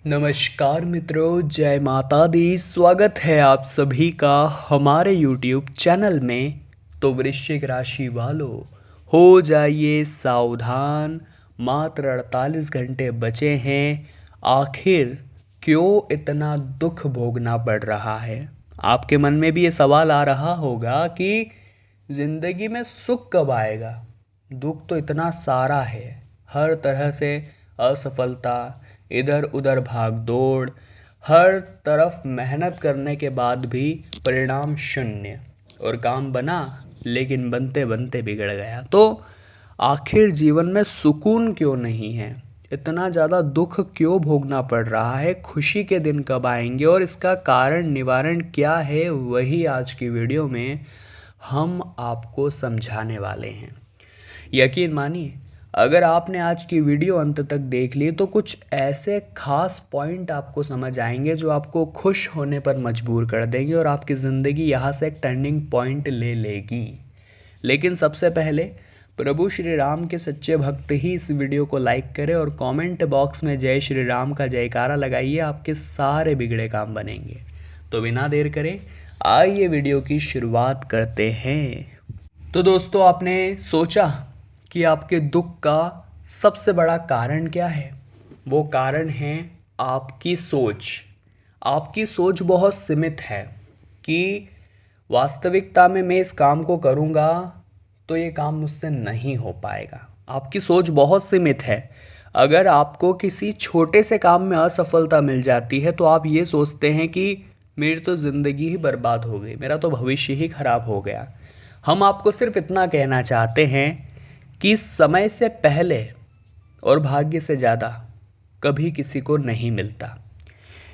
नमस्कार मित्रों, जय माता दी। स्वागत है आप सभी का हमारे YouTube चैनल में। तो वृश्चिक राशि वालों, हो जाइए सावधान। मात्र 48 घंटे बचे हैं। आखिर क्यों इतना दुख भोगना पड़ रहा है? आपके मन में भी ये सवाल आ रहा होगा कि ज़िंदगी में सुख कब आएगा? दुख तो इतना सारा है, हर तरह से असफलता, इधर उधर भाग दौड़, हर तरफ मेहनत करने के बाद भी परिणाम शून्य, और काम बना लेकिन बनते बनते बिगड़ गया। तो आखिर जीवन में सुकून क्यों नहीं है? इतना ज़्यादा दुख क्यों भोगना पड़ रहा है? खुशी के दिन कब आएंगे और इसका कारण निवारण क्या है, वही आज की वीडियो में हम आपको समझाने वाले हैं। यकीन मानिए, अगर आपने आज की वीडियो अंत तक देख ली तो कुछ ऐसे खास पॉइंट आपको समझ आएंगे जो आपको खुश होने पर मजबूर कर देंगे और आपकी ज़िंदगी यहाँ से एक टर्निंग पॉइंट ले लेगी। लेकिन सबसे पहले प्रभु श्री राम के सच्चे भक्त ही इस वीडियो को लाइक करें और कमेंट बॉक्स में जय श्री राम का जयकारा लगाइए। आपके सारे बिगड़े काम बनेंगे। तो बिना देर करे आइए वीडियो की शुरुआत करते हैं। तो दोस्तों, आपने सोचा कि आपके दुख का सबसे बड़ा कारण क्या है? वो कारण है आपकी सोच। आपकी सोच बहुत सीमित है कि वास्तविकता में मैं इस काम को करूँगा तो ये काम मुझसे नहीं हो पाएगा। आपकी सोच बहुत सीमित है। अगर आपको किसी छोटे से काम में असफलता मिल जाती है तो आप ये सोचते हैं कि मेरी तो ज़िंदगी ही बर्बाद हो गई, मेरा तो भविष्य ही खराब हो गया। हम आपको सिर्फ इतना कहना चाहते हैं कि समय से पहले और भाग्य से ज़्यादा कभी किसी को नहीं मिलता।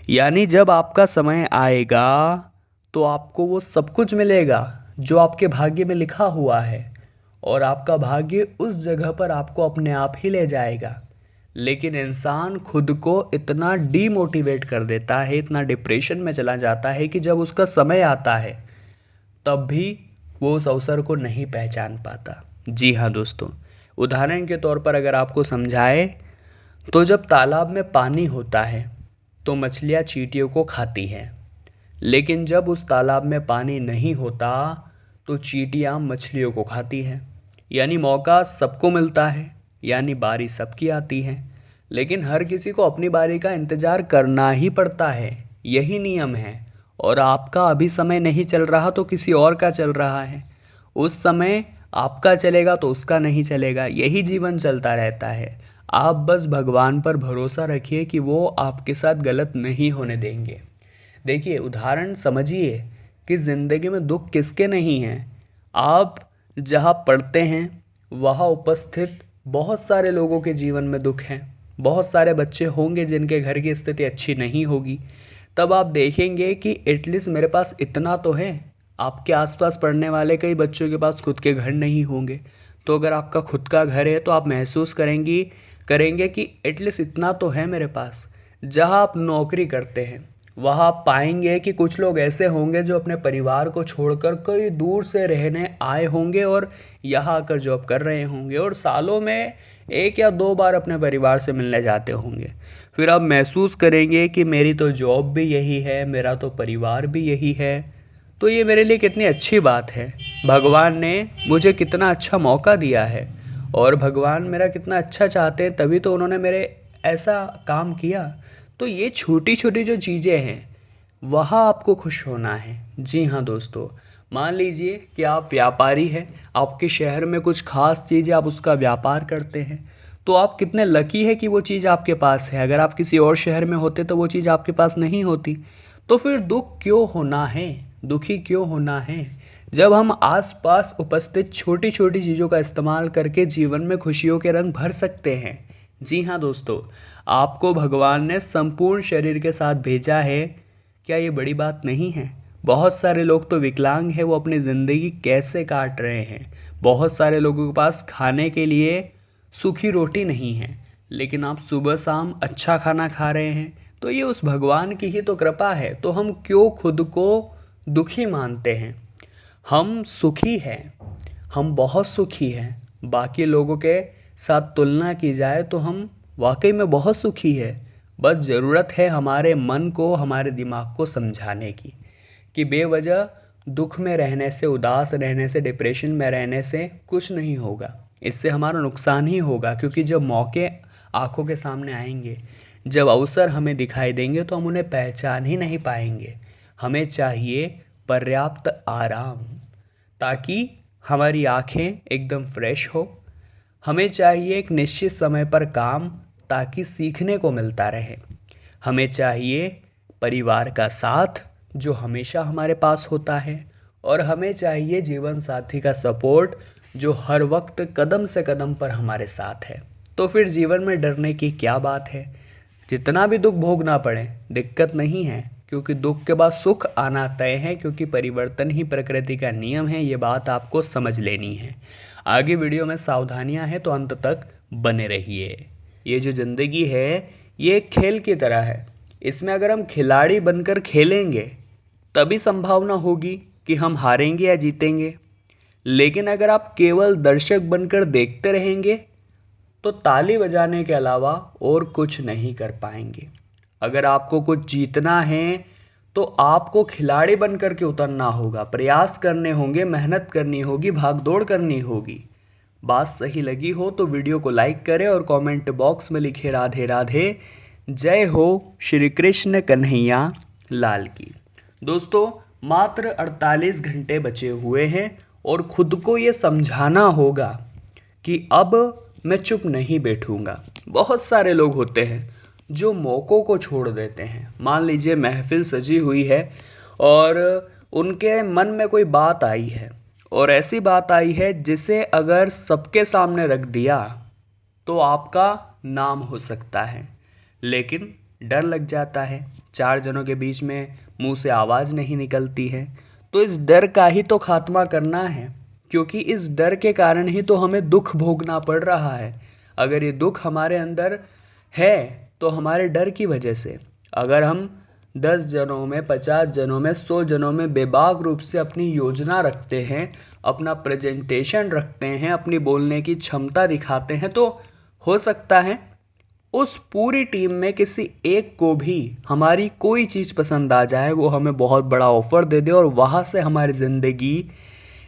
यानी जब आपका समय आएगा तो आपको वो सब कुछ मिलेगा जो आपके भाग्य में लिखा हुआ है, और आपका भाग्य उस जगह पर आपको अपने आप ही ले जाएगा। लेकिन इंसान खुद को इतना डीमोटिवेट कर देता है, इतना डिप्रेशन में चला जाता है कि जब उसका समय आता है तब भी वो उस अवसर को नहीं पहचान पाता। जी हाँ दोस्तों, उदाहरण के तौर पर अगर आपको समझाए तो जब तालाब में पानी होता है तो मछलियाँ चींटियों को खाती हैं, लेकिन जब उस तालाब में पानी नहीं होता तो चींटियाँ मछलियों को खाती हैं। यानी मौका सबको मिलता है, यानी बारी सबकी आती है, लेकिन हर किसी को अपनी बारी का इंतज़ार करना ही पड़ता है। यही नियम है। और आपका अभी समय नहीं चल रहा तो किसी और का चल रहा है। उस समय आपका चलेगा तो उसका नहीं चलेगा। यही जीवन चलता रहता है। आप बस भगवान पर भरोसा रखिए कि वो आपके साथ गलत नहीं होने देंगे। देखिए, उदाहरण समझिए कि ज़िंदगी में दुख किसके नहीं हैं। आप जहाँ पढ़ते हैं वहाँ उपस्थित बहुत सारे लोगों के जीवन में दुख हैं। बहुत सारे बच्चे होंगे जिनके घर की स्थिति अच्छी नहीं होगी। तब आप देखेंगे कि एटलीस्ट मेरे पास इतना तो है। आपके आसपास पढ़ने वाले कई बच्चों के पास खुद के घर नहीं होंगे। तो अगर आपका खुद का घर है तो आप महसूस करेंगे कि एटलीस्ट इतना तो है मेरे पास। जहाँ आप नौकरी करते हैं वहाँ आप पाएंगे कि कुछ लोग ऐसे होंगे जो अपने परिवार को छोड़कर कई दूर से रहने आए होंगे और यहाँ आकर जॉब कर रहे होंगे, और सालों में 1 या 2 बार अपने परिवार से मिलने जाते होंगे। फिर आप महसूस करेंगे कि मेरी तो जॉब भी यही है, मेरा तो परिवार भी यही है, तो ये मेरे लिए कितनी अच्छी बात है। भगवान ने मुझे कितना अच्छा मौका दिया है और भगवान मेरा कितना अच्छा चाहते हैं, तभी तो उन्होंने मेरे ऐसा काम किया। तो ये छोटी छोटी जो चीज़ें हैं वहाँ आपको खुश होना है। जी हाँ दोस्तों, मान लीजिए कि आप व्यापारी हैं, आपके शहर में कुछ खास चीज़ आप उसका व्यापार करते हैं, तो आप कितने लकी है कि वो चीज़ आपके पास है। अगर आप किसी और शहर में होते तो वो चीज़ आपके पास नहीं होती। तो फिर दुख क्यों होना है, दुखी क्यों होना है, जब हम आसपास उपस्थित छोटी छोटी चीज़ों का इस्तेमाल करके जीवन में खुशियों के रंग भर सकते हैं। जी हाँ दोस्तों, आपको भगवान ने संपूर्ण शरीर के साथ भेजा है। क्या ये बड़ी बात नहीं है? बहुत सारे लोग तो विकलांग हैं, वो अपनी ज़िंदगी कैसे काट रहे हैं। बहुत सारे लोगों के पास खाने के लिए सूखी रोटी नहीं है, लेकिन आप सुबह शाम अच्छा खाना खा रहे हैं। तो ये उस भगवान की ही तो कृपा है। तो हम क्यों खुद को दुखी मानते हैं? हम सुखी हैं, हम बहुत सुखी हैं। बाकी लोगों के साथ तुलना की जाए तो हम वाकई में बहुत सुखी है। बस ज़रूरत है हमारे मन को, हमारे दिमाग को समझाने की कि बेवजह दुख में रहने से, उदास रहने से, डिप्रेशन में रहने से कुछ नहीं होगा। इससे हमारा नुकसान ही होगा, क्योंकि जब मौके आंखों के सामने आएंगे, जब अवसर हमें दिखाई देंगे तो हम उन्हें पहचान ही नहीं पाएंगे। हमें चाहिए पर्याप्त आराम, ताकि हमारी आंखें एकदम फ्रेश हो। हमें चाहिए एक निश्चित समय पर काम, ताकि सीखने को मिलता रहे। हमें चाहिए परिवार का साथ जो हमेशा हमारे पास होता है, और हमें चाहिए जीवन साथी का सपोर्ट जो हर वक्त कदम से कदम पर हमारे साथ है। तो फिर जीवन में डरने की क्या बात है। जितना भी दुख भोगना पड़े दिक्कत नहीं है, क्योंकि दुख के बाद सुख आना तय है, क्योंकि परिवर्तन ही प्रकृति का नियम है। ये बात आपको समझ लेनी है। आगे वीडियो में सावधानियां हैं, तो अंत तक बने रहिए। ये जो ज़िंदगी है ये एक खेल की तरह है। इसमें अगर हम खिलाड़ी बनकर खेलेंगे तभी संभावना होगी कि हम हारेंगे या जीतेंगे। लेकिन अगर आप केवल दर्शक बनकर देखते रहेंगे तो ताली बजाने के अलावा और कुछ नहीं कर पाएंगे। अगर आपको कुछ जीतना है तो आपको खिलाड़ी बनकर के उतरना होगा, प्रयास करने होंगे, मेहनत करनी होगी, भागदौड़ करनी होगी। बात सही लगी हो तो वीडियो को लाइक करें और कमेंट बॉक्स में लिखे राधे राधे। जय हो श्री कृष्ण कन्हैया लाल की। दोस्तों, मात्र 48 घंटे बचे हुए हैं और खुद को ये समझाना होगा कि अब मैं चुप नहीं बैठूंगा। बहुत सारे लोग होते हैं जो मौक़ों को छोड़ देते हैं। मान लीजिए महफिल सजी हुई है और उनके मन में कोई बात आई है, और ऐसी बात आई है जिसे अगर सबके सामने रख दिया तो आपका नाम हो सकता है, लेकिन डर लग जाता है। 4 जनों के बीच में मुंह से आवाज़ नहीं निकलती है, तो इस डर का ही तो खात्मा करना है, क्योंकि इस डर के कारण ही तो हमें दुख भोगना पड़ रहा है। अगर ये दुख हमारे अंदर है तो हमारे डर की वजह से। अगर हम 10 जनों में, 50 जनों में, 100 जनों में बेबाक रूप से अपनी योजना रखते हैं, अपना प्रेजेंटेशन रखते हैं, अपनी बोलने की क्षमता दिखाते हैं, तो हो सकता है उस पूरी टीम में किसी एक को भी हमारी कोई चीज़ पसंद आ जाए, वो हमें बहुत बड़ा ऑफ़र दे दे और वहाँ से हमारी ज़िंदगी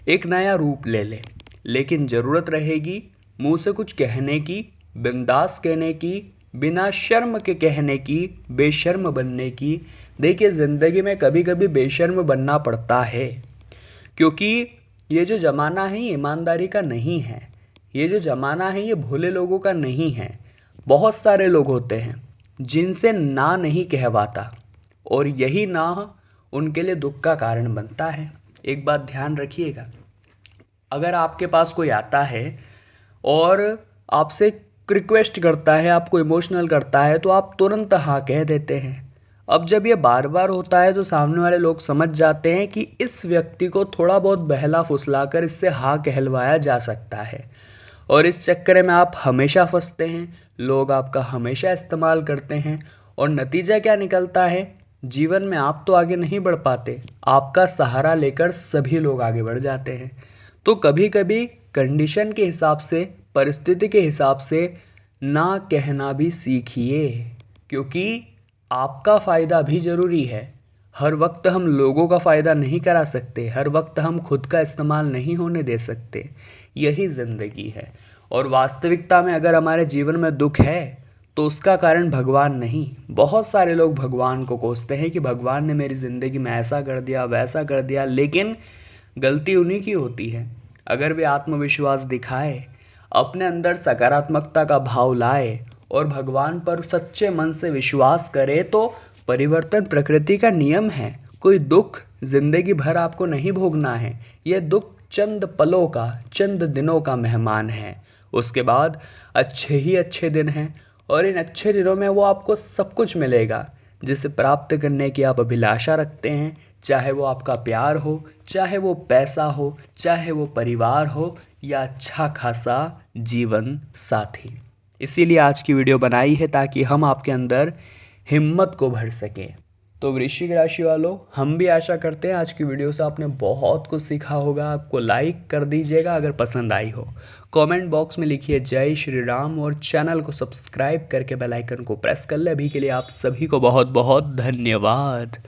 एक नया रूप ले ले। लेकिन ज़रूरत रहेगी मुंह से कुछ कहने की, बिंदास कहने की, बिना शर्म के कहने की, बेशर्म बनने की। देखिए, ज़िंदगी में कभी कभी बेशर्म बनना पड़ता है, क्योंकि ये जो ज़माना है ये ईमानदारी का नहीं है। ये जो ज़माना है ये भोले लोगों का नहीं है। बहुत सारे लोग होते हैं जिनसे ना नहीं कहवाता, और यही ना उनके लिए दुख का कारण बनता है। एक बात ध्यान रखिएगा, अगर आपके पास कोई आता है और आपसे रिक्वेस्ट करता है, आपको इमोशनल करता है, तो आप तुरंत हाँ कह देते हैं। अब जब ये बार बार होता है तो सामने वाले लोग समझ जाते हैं कि इस व्यक्ति को थोड़ा बहुत बहला फुसलाकर इससे हाँ कहलवाया जा सकता है, और इस चक्कर में आप हमेशा फंसते हैं। लोग आपका हमेशा इस्तेमाल करते हैं, और नतीजा क्या निकलता है, जीवन में आप तो आगे नहीं बढ़ पाते, आपका सहारा लेकर सभी लोग आगे बढ़ जाते हैं। तो कभी कभी कंडीशन के हिसाब से, परिस्थिति के हिसाब से ना कहना भी सीखिए, क्योंकि आपका फ़ायदा भी ज़रूरी है। हर वक्त हम लोगों का फ़ायदा नहीं करा सकते, हर वक्त हम खुद का इस्तेमाल नहीं होने दे सकते। यही ज़िंदगी है। और वास्तविकता में अगर हमारे जीवन में दुख है तो उसका कारण भगवान नहीं। बहुत सारे लोग भगवान को कोसते हैं कि भगवान ने मेरी ज़िंदगी में ऐसा कर दिया, वैसा कर दिया, लेकिन गलती उन्हीं की होती है। अगर वे आत्मविश्वास दिखाए, अपने अंदर सकारात्मकता का भाव लाए और भगवान पर सच्चे मन से विश्वास करे, तो परिवर्तन प्रकृति का नियम है। कोई दुख जिंदगी भर आपको नहीं भोगना है। यह दुख चंद पलों का, चंद दिनों का मेहमान है। उसके बाद अच्छे ही अच्छे दिन हैं, और इन अच्छे दिनों में वो आपको सब कुछ मिलेगा जिसे प्राप्त करने की आप अभिलाषा रखते हैं। चाहे वो आपका प्यार हो, चाहे वो पैसा हो, चाहे वो परिवार हो, या अच्छा खासा जीवन साथी। इसीलिए आज की वीडियो बनाई है, ताकि हम आपके अंदर हिम्मत को भर सकें। तो वृश्चिक राशि वालों, हम भी आशा करते हैं आज की वीडियो से आपने बहुत कुछ सीखा होगा। आपको लाइक कर दीजिएगा अगर पसंद आई हो। कमेंट बॉक्स में लिखिए जय श्री राम और चैनल को सब्सक्राइब करके बेल आइकन को प्रेस कर ले। अभी के लिए आप सभी को बहुत बहुत धन्यवाद।